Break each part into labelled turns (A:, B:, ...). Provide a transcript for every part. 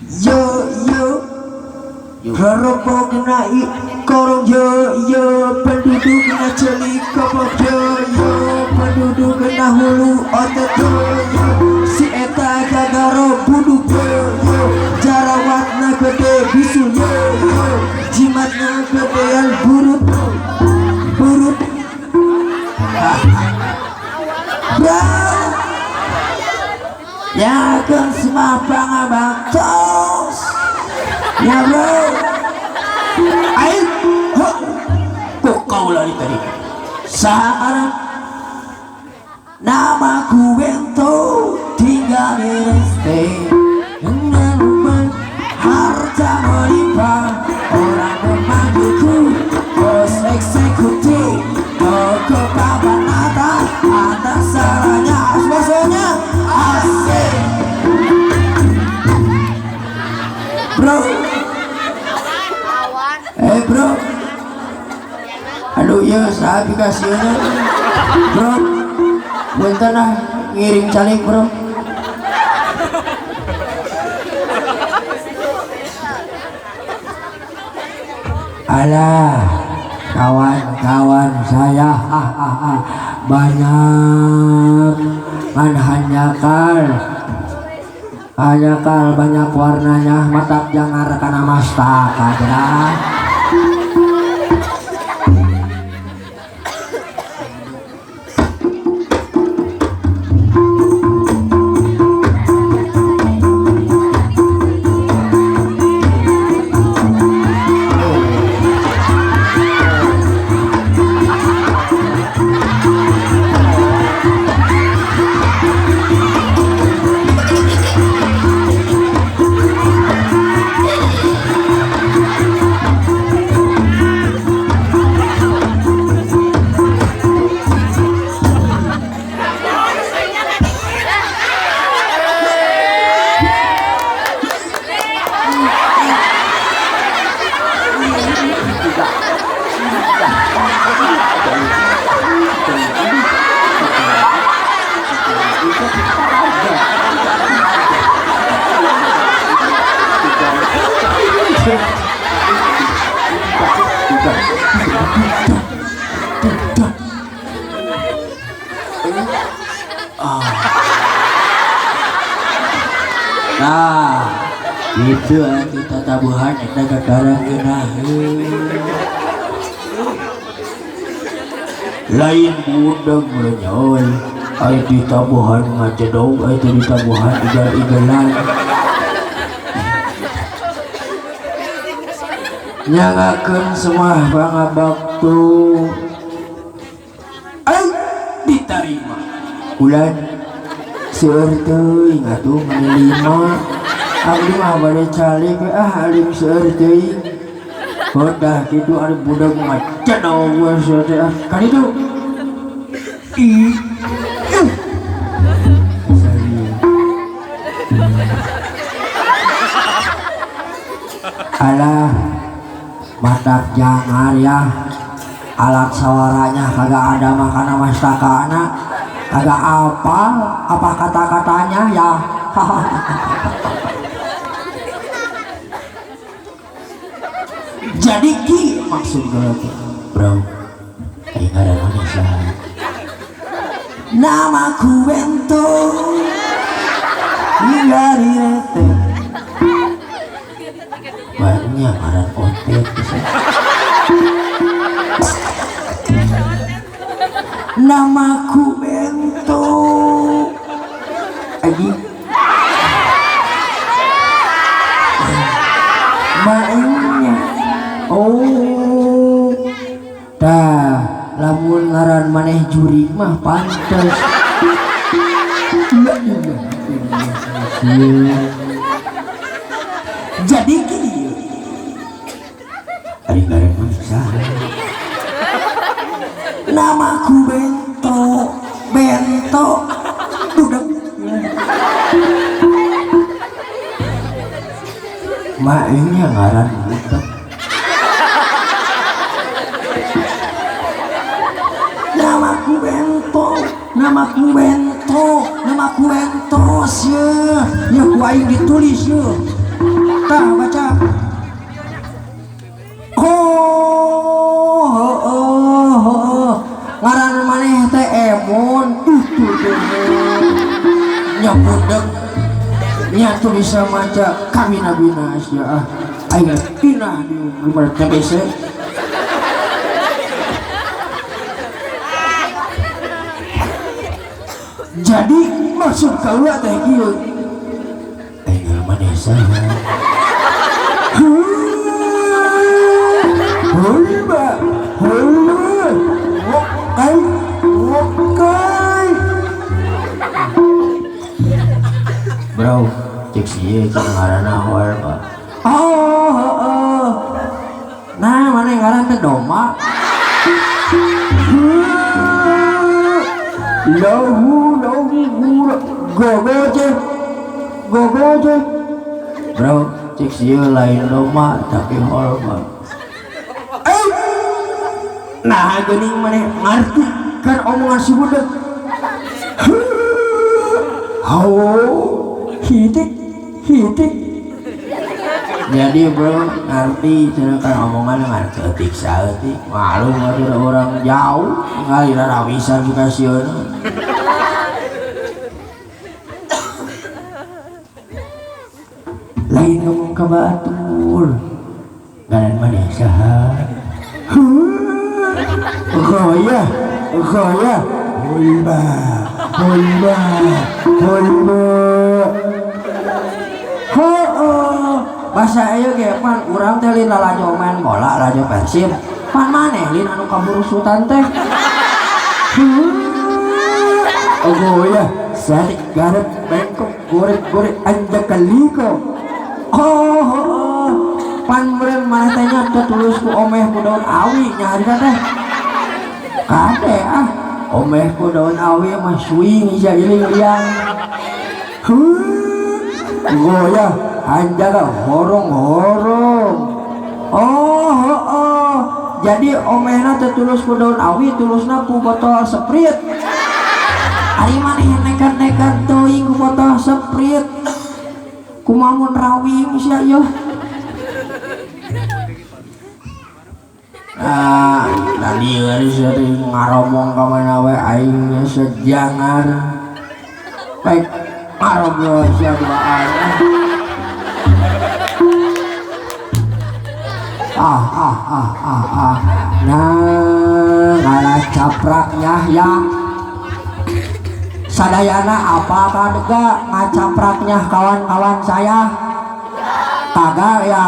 A: Yo yo Roroko kena korong yo yo penduduk kena celik kopok yo yo penduduk kena hulu otot yo yo si eta gagaro buduk yo yo jarawatna gede bisu yo yo jimatna gedean burut burut bro ya kan semua pangabaktos ya bro ayo kok kau lari tadi sekarang namaku Bento tinggal di reste dengan rumah harta melimpah orang memanggilku bos eksekutif toko kapan atas salahnya maksudnya asik bro bro aduh ya saya aplikasinya bro bentar lah ngiring calik bro alah kawan-kawan saya banyak hanyakal banyak warnanya matak jangan rekana mastaka ya. Nah itu kita tabuhan kita kekarang kena lain budang menyoy ay di tabuhan ngacedong ay di tabuhan igal-igalan nyalakan semua pangabaktu ay diterima ulan seurteuing atuh manilima abdi mah bade calik alim seurteuing hodah kitu ari budak ngacedong we teh kan itu alah matak jangar ya alat sawaranya kagak ada makanan mastakana kagak apa kata-katanya ya jadi ki maksud gue bro kayak gak ada manusia namaku Bento hingga di rete banyak aran otek namaku Bento aji mainnya oh dah lamun ngaran maneh juri mah pantes jadi gini ari gareng manusia namaku Bento budak mainnya ngaran budak namaku Bento sih ya ku aing ditulis ya tah baca ngaran maneh teh Emon itu teh nyabudek nya tuh bisa maca kabina-bina sia ayeuna pinah di rumah TBC jadi maksud kaula teh kieu ayeuna maneh saha Hoi wokai bro cek sih kita ngaran awal pak nah mana yang ngaran teh doma lahu gogo bro cek sih lain doma tapi hormat nah geuning maneh ngarti kan omongan si budak hitik jadi bro ngerti kan omongan ngarti etik saeutik malu ngarti orang jauh ngalira rawisan juga sieuna lain ngomong ka batur ngaran maneh saha Goya, Holba, bahasa ayo ge pan urang teh lin lalajo main bola, lalajo Persib. Pan maneh lin anu kaburusutan teh. Goya, sadik garep bengkok gorek anjak kaliko. Pan meureun maneh teh nya tulus ku omeh ku daun awi nya harita teh kade omeh ku daun awi mah swing isa iling liang goyah hanjaga horong jadi omehna teh tulus ku daun awi tulusna ku botol Sprite ari maneh nekat-nekat teuing ku botol Sprite kumaha mun rawing sia ieu tadi sering ngaromong ka mana we aing sejangan baik ngarobrol sia duaan nah ngalah capraknya ya sadayana apa kadega ngacapraknya kawan-kawan saya kagak ya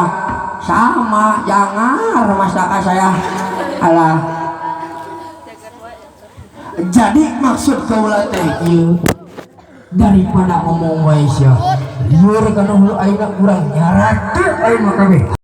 A: sama jangan masyarakat saya alah jadi maksud kaula teh ieu daripada ngomong wae sia lieur kana hulu ayeuna urang nyarat teu ayeuna kabeh